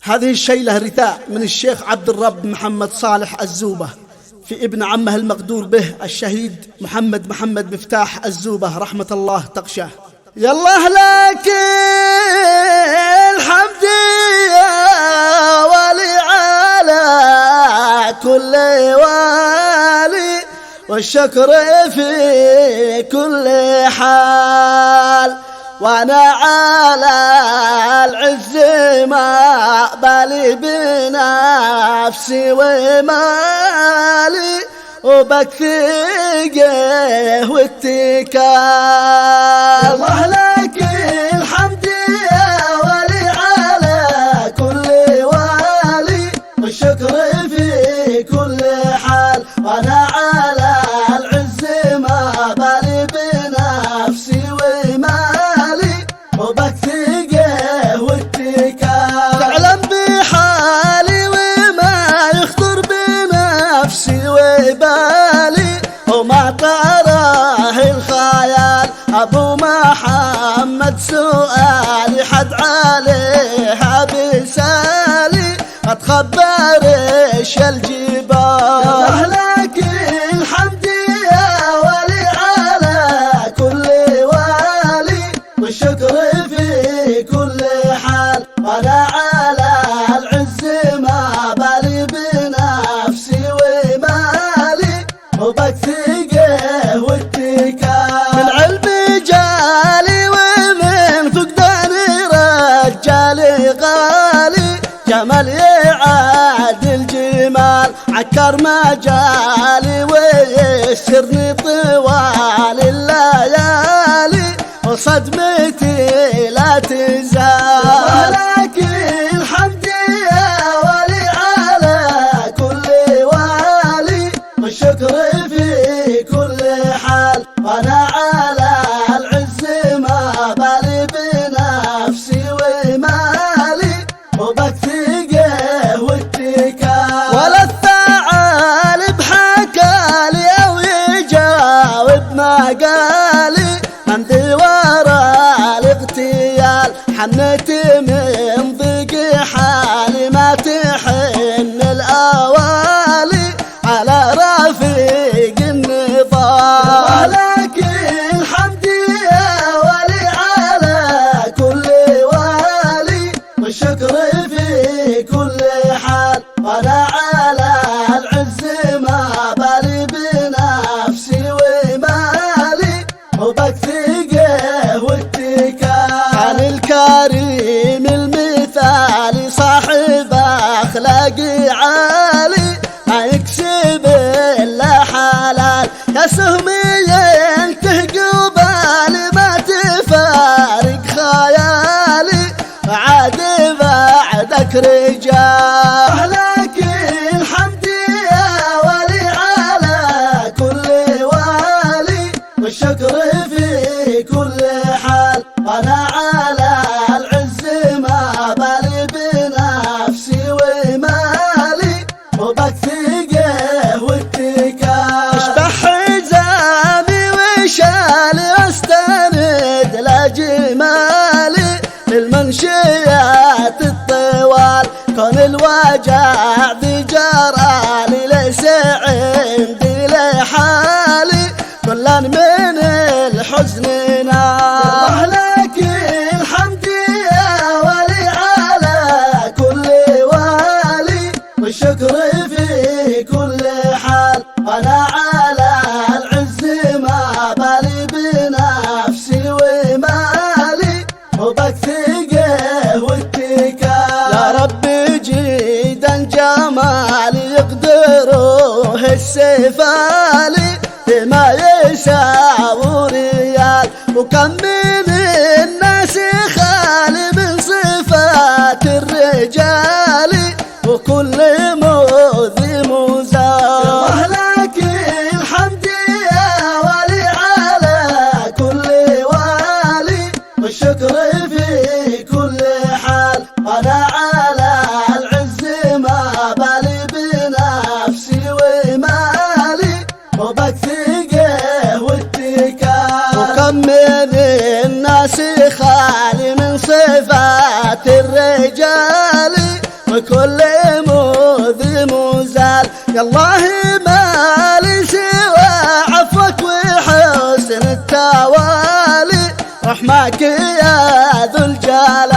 هذه الشيلة رثاء من الشيخ عبد الرب محمد صالح الزوبة في ابن عمه المقدور به الشهيد محمد مفتاح الزوبة رحمة الله تغشاه. يالله لك الحمد يا ولي على كل والي، والشكر في كل حال، وانا على العز ما بالي بنفسي ومالي، وبكثقه واتكال. الله لك الحمد يا ولي على كل والي، والشكر في كل حال، وانا على العز ما بالي بنفسي ومالي، وبكثقه واتكال. تعلم بحالي وما يخطر بنفسي وبالي، وما طراه الخيال ابو محمد سؤالي حد عليها بسالي، اتخبر ايش الجبال. لك الحمد يا ولي على كل والي، والشكر في كل حال، وانا على العز ما بالي بنفسي ومالي، وبكثقه واتكال. من علم جالي ومن فقداني رجالي غالي، جمال يعادل جمال، عكر مجالي ويسرني طوال الليالي، وصدمتي لا تزال. لك الحمد يا ولي على كل والي، والشكر في كل حال، وانا على العز ما بالي بنفسي ومالي، وبكثقه واتكال. ولا الثعالب حكالي او يجاوب ما قالي، عندي ورا الاغتيال حنيت من ضيق حالي، ما تحن الاوالي على رفيق النضال. لك الحمد يا ولي على كل والي، والشكر في كل حال، وانا على العز ما بالي بنفسي ومالي، وبكثقه واتكال. كان الكريم المثالي صاحب اخلاق عالي، ما يكسب الا حلال، يا سهمي ينته قبالي، ما تفارق خيالي، عاد بعدك رجال. لك الحمد يا ولي على كل والي، والشكر في كل حال، وانا على العز ما بالي بنفسي ومالي، وبكثقه واتكال. اشبح حزامي وشالي واستند لجمالي، للمنشيات الطوال كون الوجع ذي جرالي، ليس عندي لحالي كلا من الحزن نال. لك الحمد يا ولي على كل والي، والشكر في كل حال، وانا على العز ما بالي بنفسي ومالي، وبكثقه واتكال. يا ربي جيدا جمالي يقدروه السفالي، بما يساوي ريال، وكم من الناس خالي من صفات الرجال، وكل مؤذي مزال. لك الحمد يا ولي على كل والي، والشكر في كل حال، وانا على العز ما بالي بنفسي ومالي، وبكثقه واتكال. وكم من الناس خالي من صفات الرجال، كل مؤذي مزال. يا الله ما لي سوى عفوك وحسن التوالي، رحمك يا ذو الجلال.